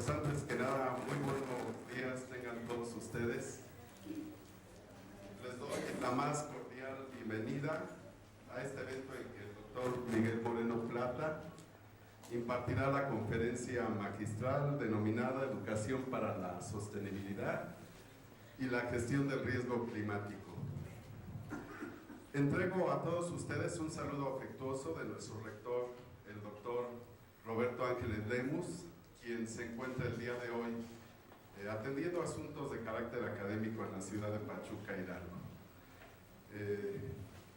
Pues antes que nada, muy buenos días tengan todos ustedes. Les doy la más cordial bienvenida a este evento en que el doctor Miguel Moreno Plata impartirá la conferencia magistral denominada Educación para la Sostenibilidad y la Gestión del Riesgo Climático. Entrego a todos ustedes un saludo afectuoso de nuestro rector, el doctor Roberto Ángeles Lemus, quien se encuentra el día de hoy atendiendo asuntos de carácter académico en la ciudad de Pachuca, Hidalgo.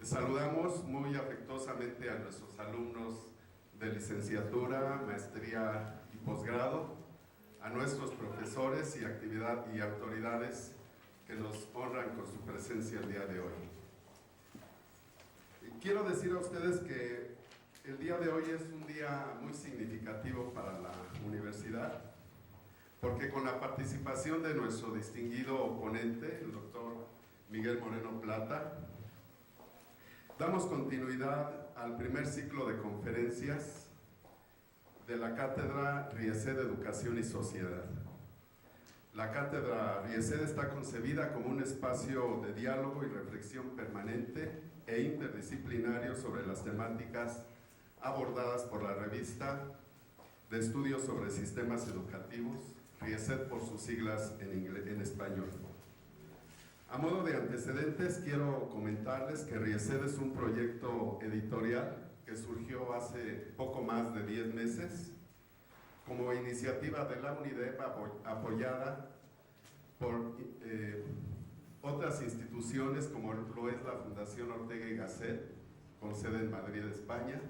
Saludamos muy afectuosamente a nuestros alumnos de licenciatura, maestría y posgrado, a nuestros profesores y autoridades que nos honran con su presencia el día de hoy. Quiero decir a ustedes que el día de hoy es un día muy significativo para la universidad, porque con la participación de nuestro distinguido ponente, el doctor Miguel Moreno Plata, damos continuidad al primer ciclo de conferencias de la Cátedra Riesed de Educación y Sociedad. La Cátedra Riesed está concebida como un espacio de diálogo y reflexión permanente e interdisciplinario sobre las temáticas abordadas por la revista de estudios sobre sistemas educativos, Riesed por sus siglas en español. A modo de antecedentes, quiero comentarles que Riesed es un proyecto editorial que surgió hace poco más de 10 meses como iniciativa de la UNIDEP apoyada por otras instituciones como lo es la Fundación Ortega y Gasset, con sede en Madrid, España,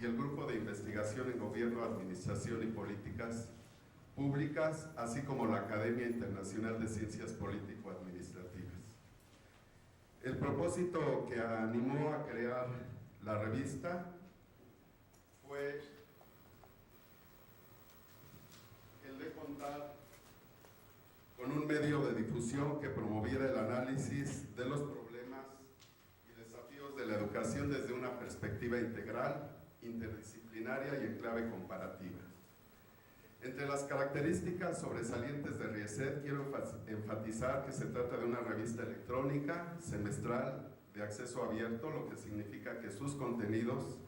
y el Grupo de Investigación en Gobierno, Administración y Políticas Públicas, así como la Academia Internacional de Ciencias Político-Administrativas. El propósito que animó a crear la revista fue el de contar con un medio de difusión que promoviera el análisis de los problemas y desafíos de la educación desde una perspectiva integral, interdisciplinaria y en clave comparativa. Entre las características sobresalientes de Riesed, quiero enfatizar que se trata de una revista electrónica, semestral, de acceso abierto, lo que significa que sus contenidos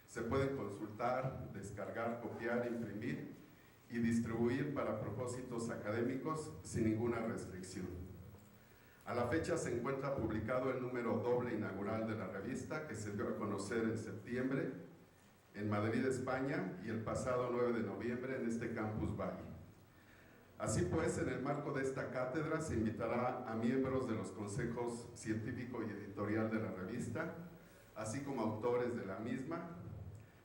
se pueden consultar, descargar, copiar, imprimir y distribuir para propósitos académicos sin ninguna restricción. A la fecha se encuentra publicado el número doble inaugural de la revista, que se dio a conocer en septiembre en Madrid, España, y el pasado 9 de noviembre en este Campus Valle. Así pues, en el marco de esta cátedra se invitará a miembros de los consejos científico y editorial de la revista, así como autores de la misma,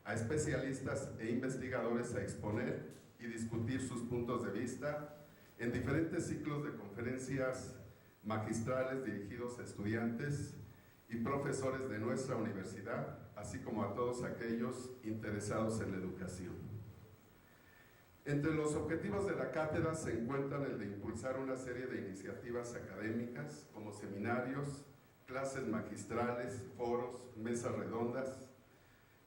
a especialistas e investigadores a exponer y discutir sus puntos de vista en diferentes ciclos de conferencias magistrales dirigidos a estudiantes y profesores de nuestra universidad, así como a todos aquellos interesados en la educación. Entre los objetivos de la cátedra se encuentran el de impulsar una serie de iniciativas académicas como seminarios, clases magistrales, foros, mesas redondas,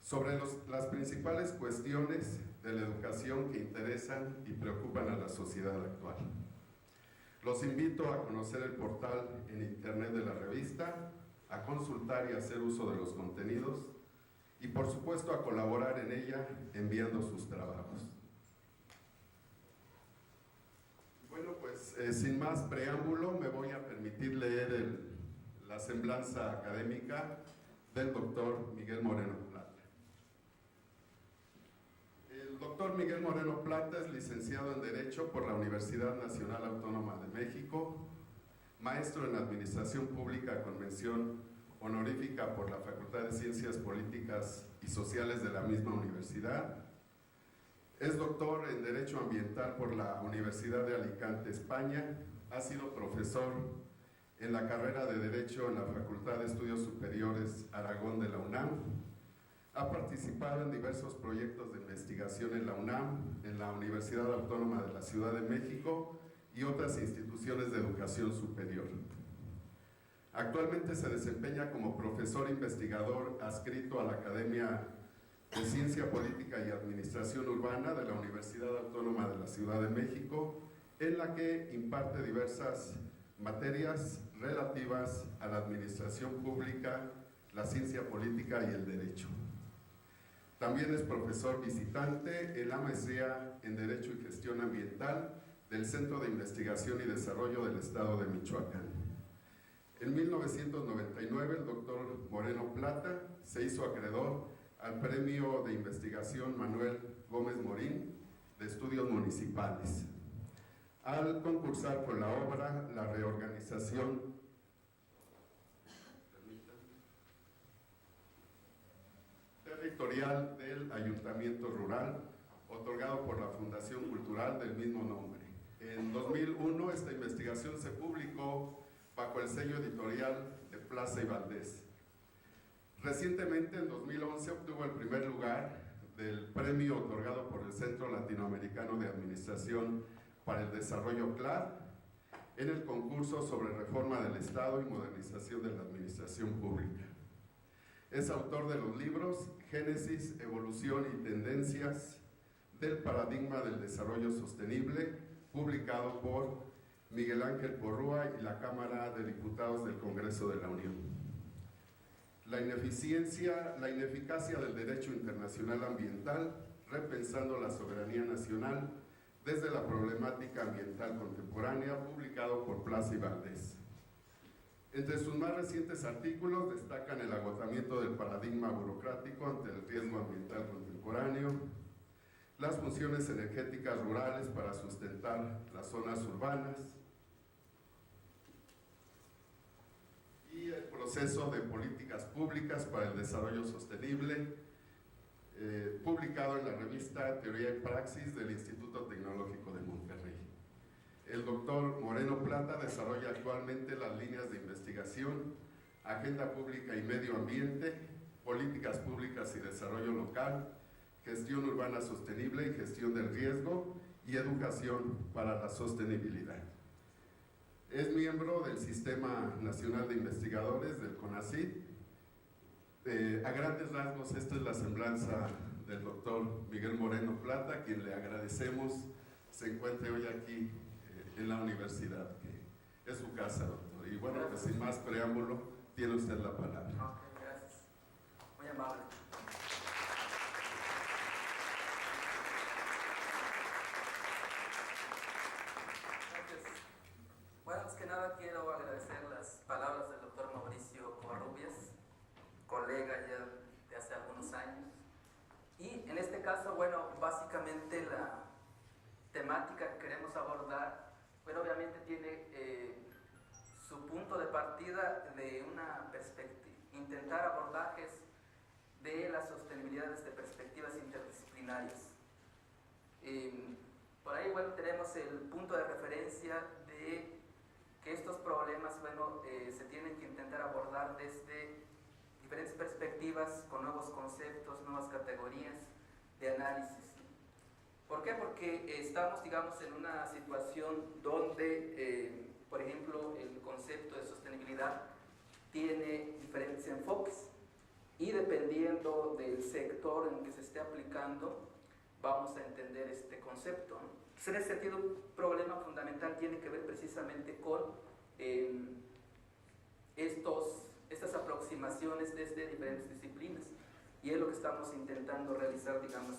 sobre las principales cuestiones de la educación que interesan y preocupan a la sociedad actual. Los invito a conocer el portal en internet de la revista, a consultar y hacer uso de los contenidos y por supuesto a colaborar en ella enviando sus trabajos. Bueno, pues sin más preámbulo me voy a permitir leer la semblanza académica del doctor Miguel Moreno Plata. El doctor Miguel Moreno Plata es licenciado en Derecho por la Universidad Nacional Autónoma de México, maestro en Administración Pública con mención honorífica por la Facultad de Ciencias Políticas y Sociales de la misma universidad. Es doctor en Derecho Ambiental por la Universidad de Alicante, España. Ha sido profesor en la carrera de Derecho en la Facultad de Estudios Superiores Aragón de la UNAM. Ha participado en diversos proyectos de investigación en la UNAM, en la Universidad Autónoma de la Ciudad de México y otras instituciones de educación superior. Actualmente se desempeña como profesor investigador adscrito a la Academia de Ciencia Política y Administración Urbana de la Universidad Autónoma de la Ciudad de México, en la que imparte diversas materias relativas a la administración pública, la ciencia política y el derecho. También es profesor visitante en la maestría en Derecho y Gestión Ambiental del Centro de Investigación y Desarrollo del Estado de Michoacán. En 1999, el doctor Moreno Plata se hizo acreedor al Premio de Investigación Manuel Gómez Morín de Estudios Municipales, al concursar con la obra La reorganización territorial del Ayuntamiento Rural, otorgado por la Fundación Cultural del mismo nombre. En 2001 esta investigación se publicó bajo el sello editorial de Plaza y Valdés. Recientemente, en 2011, obtuvo el primer lugar del premio otorgado por el Centro Latinoamericano de Administración para el Desarrollo CLAD en el concurso sobre reforma del Estado y modernización de la administración pública. Es autor de los libros Génesis, Evolución y Tendencias del Paradigma del Desarrollo Sostenible, publicado por Miguel Ángel Porrúa y la Cámara de Diputados del Congreso de la Unión. La ineficacia del derecho internacional ambiental, repensando la soberanía nacional desde la problemática ambiental contemporánea, publicado por Plaza y Valdés. Entre sus más recientes artículos destacan el agotamiento del paradigma burocrático ante el riesgo ambiental contemporáneo, las funciones energéticas rurales para sustentar las zonas urbanas y el proceso de políticas públicas para el desarrollo sostenible, publicado en la revista Teoría y Praxis del Instituto Tecnológico de Monterrey. El doctor Moreno Plata desarrolla actualmente las líneas de investigación, agenda pública y medio ambiente, políticas públicas y desarrollo local, gestión urbana sostenible y gestión del riesgo y educación para la sostenibilidad. Es miembro del Sistema Nacional de Investigadores del CONACYT. A grandes rasgos, esta es la semblanza del doctor Miguel Moreno Plata, a quien le agradecemos se encuentre hoy aquí en la universidad, que es su casa, doctor. Y bueno, pues sin más preámbulo, tiene usted la palabra. Ok, gracias. Muy amable. Gracias. Bueno, antes que nada quiero agradecer las palabras del doctor Mauricio Covarrubias, colega ya de hace algunos años. Y en este caso, bueno, básicamente la temática que queremos abordar, bueno, obviamente tiene su punto de partida de una perspectiva, intentar abordajes de la sostenibilidad desde perspectivas interdisciplinarias. Por ahí, bueno, tenemos el punto de referencia de que estos problemas, bueno, se tienen que intentar abordar desde diferentes perspectivas, con nuevos conceptos, nuevas categorías de análisis. ¿Por qué? Porque estamos, digamos, en una situación donde, por ejemplo, el concepto de sostenibilidad tiene diferentes enfoques y dependiendo del sector en que se esté aplicando, vamos a entender este concepto, ¿no? Entonces, en ese sentido, un problema fundamental tiene que ver precisamente con estas aproximaciones desde diferentes disciplinas, y es lo que estamos intentando realizar, digamos,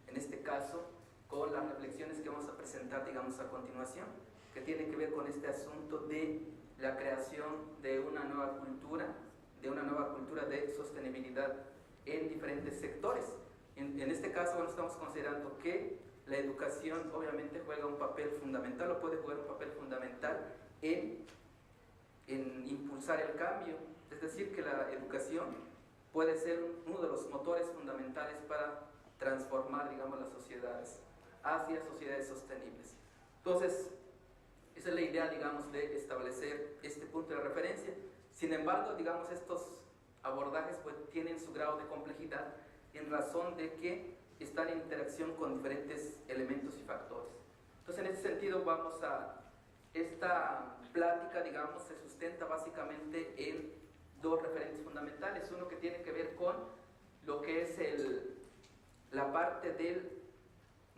en este caso, con las reflexiones que vamos a presentar, digamos, a continuación, que tienen que ver con este asunto de la creación de una nueva cultura de sostenibilidad en diferentes sectores. En este caso, bueno, estamos considerando que la educación obviamente juega un papel fundamental, o puede jugar un papel fundamental en impulsar el cambio, es decir, que la educación puede ser uno de los motores fundamentales para transformar, digamos, las sociedades hacia sociedades sostenibles. Entonces, esa es la idea, digamos, de establecer este punto de referencia. Sin embargo, digamos, estos abordajes pues tienen su grado de complejidad en razón de que están en interacción con diferentes elementos y factores. Entonces, en ese sentido, esta plática, digamos, se sustenta básicamente en dos referentes fundamentales. Uno que tiene que ver con lo que es la parte del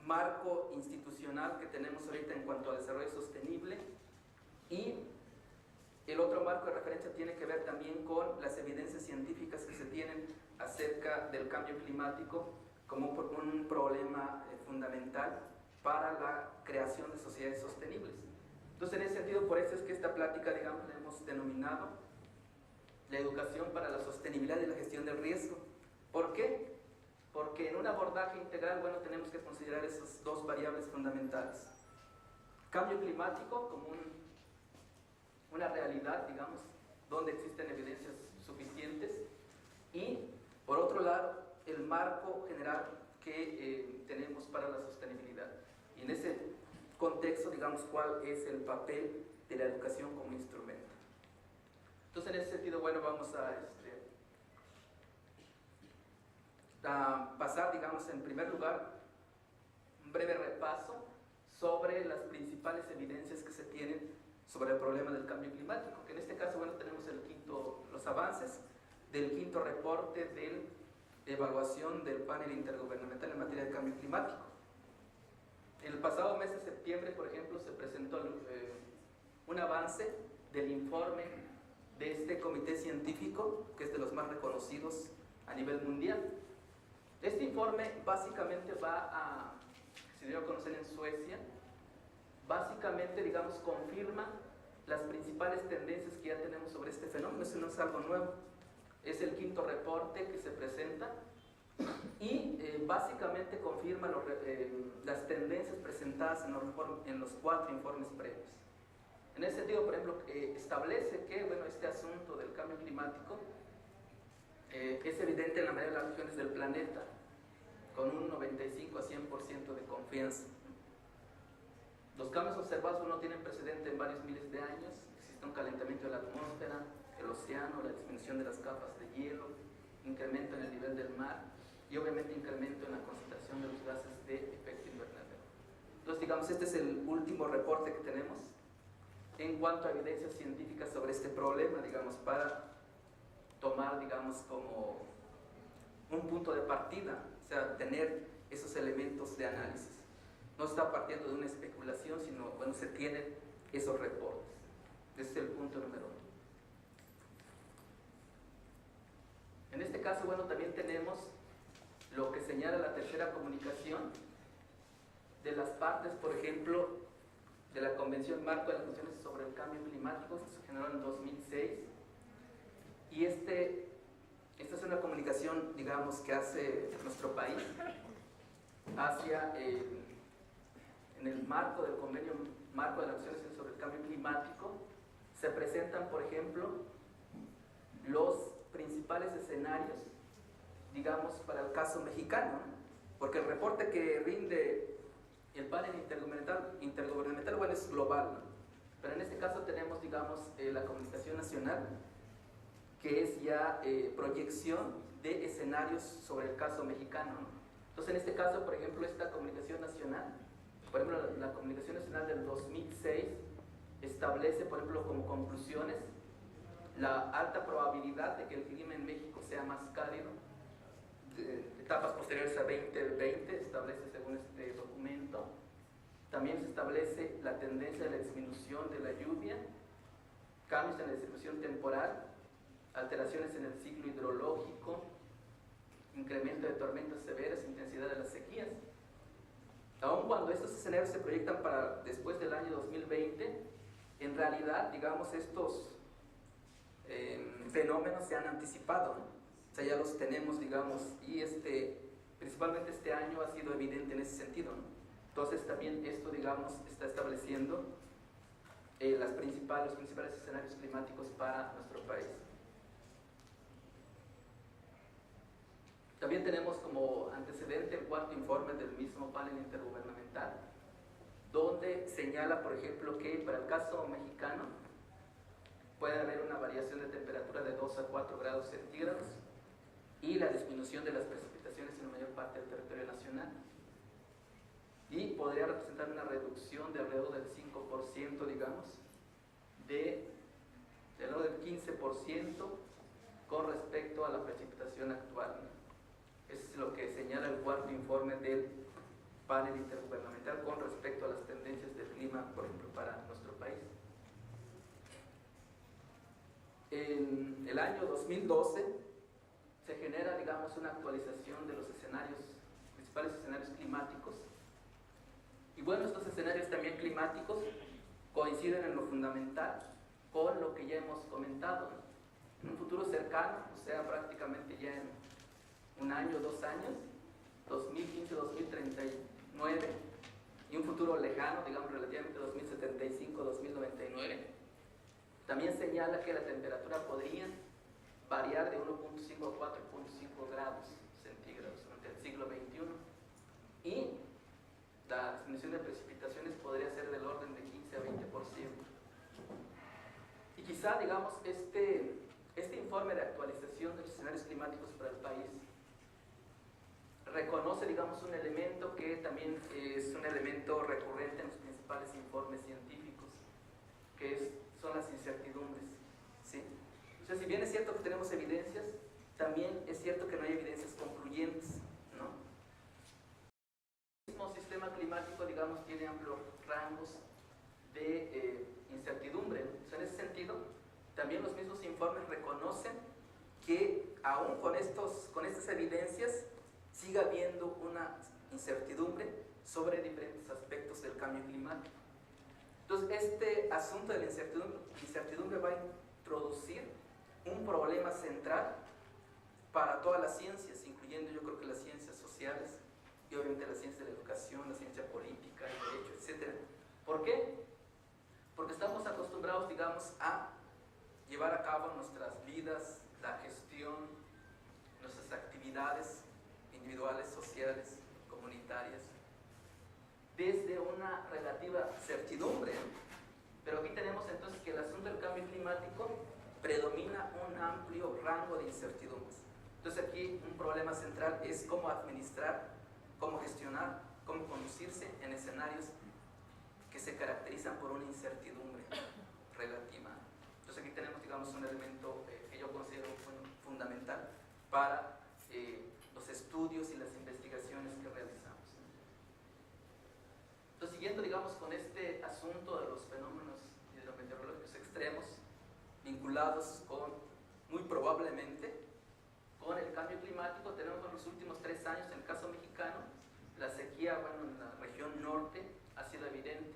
marco institucional que tenemos ahorita en cuanto a desarrollo sostenible, y el otro marco de referencia tiene que ver también con las evidencias científicas que se tienen acerca del cambio climático como un problema fundamental para la creación de sociedades sostenibles. Entonces, en ese sentido, por eso es que esta plática, digamos, la hemos denominado la educación para la sostenibilidad y la gestión del riesgo. ¿Por qué? Porque en un abordaje integral, bueno, tenemos que considerar esas dos variables fundamentales. Cambio climático como una realidad, digamos, donde existen evidencias suficientes, y por otro lado, el marco general que tenemos para la sostenibilidad. Y en ese contexto, digamos, cuál es el papel de la educación como instrumento. Entonces, en ese sentido, bueno, vamos a pasar, digamos, en primer lugar, un breve repaso sobre las principales evidencias que se tienen sobre el problema del cambio climático, que en este caso, bueno, tenemos los avances del quinto reporte de evaluación del panel intergubernamental en materia de cambio climático. En el pasado mes de septiembre, por ejemplo, se presentó un avance del informe de este comité científico, que es de los más reconocidos a nivel mundial. Este informe básicamente se dio a conocer en Suecia, básicamente, digamos, confirma las principales tendencias que ya tenemos sobre este fenómeno. Eso no es algo nuevo, es el quinto reporte que se presenta, y básicamente confirma las tendencias presentadas en los 4 informes previos. En ese sentido, por ejemplo, establece que, bueno, este asunto del cambio climático es evidente en la mayoría de las regiones del planeta, con un 95 a 100% de confianza. Los cambios observados no tienen precedente en varios miles de años. Existe un calentamiento de la atmósfera, el océano, la disminución de las capas de hielo, incremento en el nivel del mar y obviamente incremento en la concentración de los gases de efecto invernadero. Entonces, digamos, este es el último reporte que tenemos en cuanto a evidencias científicas sobre este problema, digamos, para tomar, digamos, como un punto de partida, o sea, tener esos elementos de análisis. No está partiendo de una especulación, sino, bueno, se tienen esos reportes. Ese es el punto número 1. En este caso, bueno, también tenemos lo que señala la tercera comunicación de las partes, por ejemplo, de la Convención Marco de las Naciones sobre el Cambio Climático, que se generó en 2006. Y esta es una comunicación, digamos, que hace nuestro país hacia, en el marco del Convenio Marco de las Naciones Unidas sobre el Cambio Climático, se presentan, por ejemplo, los principales escenarios, digamos, para el caso mexicano, porque el reporte que rinde el panel intergubernamental, bueno, es global, ¿no? Pero en este caso tenemos, digamos, la comunicación nacional, que es ya proyección de escenarios sobre el caso mexicano, ¿no? Entonces, en este caso, por ejemplo, esta comunicación nacional, por ejemplo, la comunicación nacional del 2006 establece, por ejemplo, como conclusiones la alta probabilidad de que el clima en México sea más cálido, etapas posteriores a 2020, establece según este documento. También se establece la tendencia de la disminución de la lluvia, cambios en la distribución temporal, alteraciones en el ciclo hidrológico, incremento de tormentas severas, intensidad de las sequías. Aun cuando estos escenarios se proyectan para después del año 2020, en realidad, digamos, estos fenómenos se han anticipado, ¿no? O sea, ya los tenemos, digamos, y principalmente este año ha sido evidente en ese sentido, ¿no? Entonces también esto, digamos, está estableciendo los principales escenarios climáticos para nuestro país. También tenemos como antecedente el cuarto informe del mismo panel intergubernamental, donde señala, por ejemplo, que para el caso mexicano puede haber una variación de temperatura de 2 a 4 grados centígrados y la disminución de las precipitaciones en la mayor parte del territorio nacional. Y podría representar una reducción de alrededor del 5%, digamos, de alrededor del 15% con respecto a la precipitación actual. Es lo que señala el cuarto informe del panel intergubernamental con respecto a las tendencias del clima, por ejemplo, para nuestro país. En el año 2012 se genera, digamos, una actualización de los principales escenarios climáticos. Y bueno, estos escenarios también climáticos coinciden en lo fundamental con lo que ya hemos comentado, ¿no? En un futuro cercano, o sea, prácticamente ya en un año, 2 años, 2015, 2039, y un futuro lejano, digamos relativamente 2075, 2099, también señala que la temperatura podría variar de 1.5 a 4.5 grados centígrados durante el siglo XXI, y la disminución de precipitaciones podría ser del orden de 15 a 20%. Y quizá, digamos, este informe de actualización de los escenarios climáticos para el país reconoce, digamos, un elemento que también es un elemento recurrente en los principales informes científicos, que son las incertidumbres, ¿sí? O sea, si bien es cierto que tenemos evidencias, también es cierto que no hay evidencias concluyentes, ¿no? El mismo sistema climático, digamos, tiene amplios rangos de incertidumbre, ¿no? O sea, en ese sentido, también los mismos informes reconocen que aún con estas evidencias sigue habiendo una incertidumbre sobre diferentes aspectos del cambio climático. Entonces, este asunto de la incertidumbre va a introducir un problema central para todas las ciencias, incluyendo yo creo que las ciencias sociales y obviamente la ciencia de la educación, la ciencia política, el derecho, etc. ¿Por qué? Porque estamos acostumbrados, digamos, a llevar a cabo nuestras vidas, la gestión, nuestras actividades individuales, sociales, comunitarias, desde una relativa certidumbre. Pero aquí tenemos entonces que el asunto del cambio climático predomina un amplio rango de incertidumbres. Entonces aquí un problema central es cómo administrar, cómo gestionar, cómo conducirse en escenarios que se caracterizan por una incertidumbre relativa. Entonces aquí tenemos, digamos, un elemento que yo considero fundamental para los estudios y las investigaciones que realizamos. Entonces, siguiendo, digamos, con este asunto de los fenómenos hidrometeorológicos extremos vinculados muy probablemente con el cambio climático, tenemos en los últimos 3 años, en el caso mexicano, la sequía, bueno, en la región norte ha sido evidente,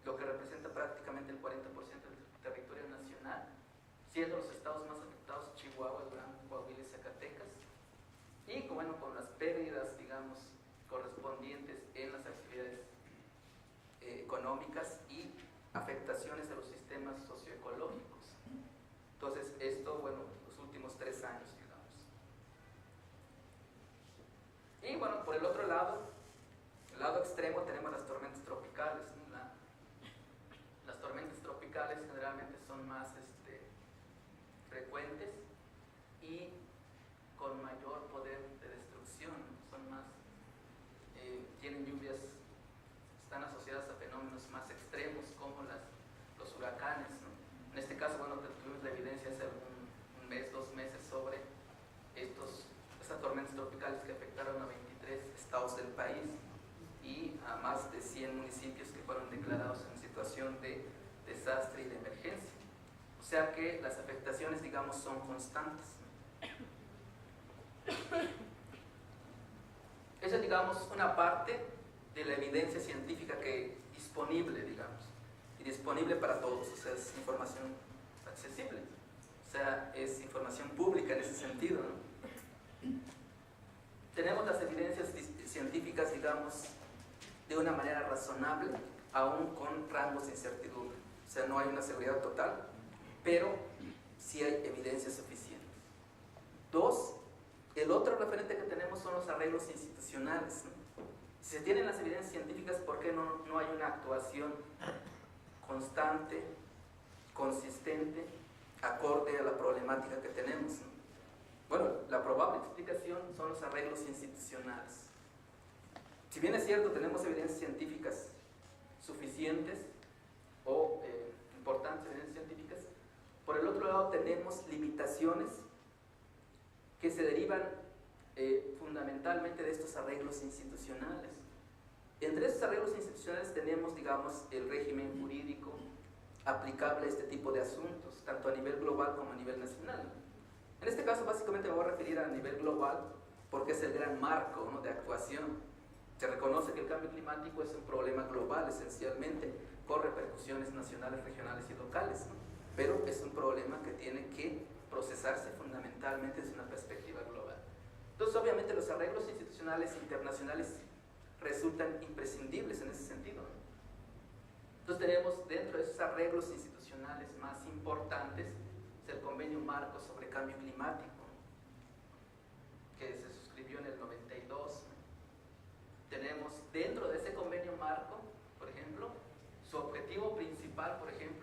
lo que representa prácticamente el 40% del territorio nacional, siendo los estados más afectados Chihuahua, Durango, Coahuila y Zacatecas, y bueno, con las pérdidas, digamos, correspondientes en las actividades económicas y afectaciones a los sistemas socioecológicos. Entonces, esto, bueno, los últimos 3 años, digamos. Y bueno, por el otro lado, el lado extremo, tenemos las tormentas tropicales, ¿no? Las tormentas tropicales generalmente son más frecuentes y con mayor poder de destrucción, son más, tienen lluvias, están asociadas a fenómenos más extremos como los huracanes, ¿no? En este caso, bueno, tuvimos la evidencia hace un mes, 2 meses sobre estas tormentas tropicales que afectaron a 23 estados del país y a más de 100 municipios que fueron declarados en situación de desastre y de emergencia. O sea que las afectaciones, digamos, son constantes. Esa es, digamos, una parte de la evidencia científica que disponible, digamos, y disponible para todos, o sea, es información accesible, o sea, es información pública en ese sentido, ¿no? Tenemos las evidencias científicas, digamos, de una manera razonable, aún con rangos de incertidumbre, o sea, no hay una seguridad total, pero sí hay evidencias suficientes. 2, el otro referente que tenemos son los arreglos institucionales, ¿no? Si se tienen las evidencias científicas, ¿por qué no hay una actuación constante, consistente, acorde a la problemática que tenemos, ¿no? Bueno, la probable explicación son los arreglos institucionales. Si bien es cierto, tenemos evidencias científicas suficientes o importantes evidencias científicas, por el otro lado tenemos limitaciones que se derivan fundamentalmente de estos arreglos institucionales. Entre estos arreglos institucionales tenemos, digamos, el régimen jurídico aplicable a este tipo de asuntos, tanto a nivel global como a nivel nacional. En este caso, básicamente me voy a referir a nivel global, porque es el gran marco, ¿no?, de actuación. Se reconoce que el cambio climático es un problema global, esencialmente, con repercusiones nacionales, regionales y locales, ¿no? Pero es un problema que tiene que procesarse fundamentalmente desde una perspectiva global. Entonces, obviamente, los arreglos institucionales internacionales resultan imprescindibles en ese sentido, ¿no? Entonces, tenemos dentro de esos arreglos institucionales más importantes el Convenio Marco sobre Cambio Climático, que se suscribió en el 92. Tenemos dentro de ese Convenio Marco, por ejemplo, su objetivo principal, por ejemplo,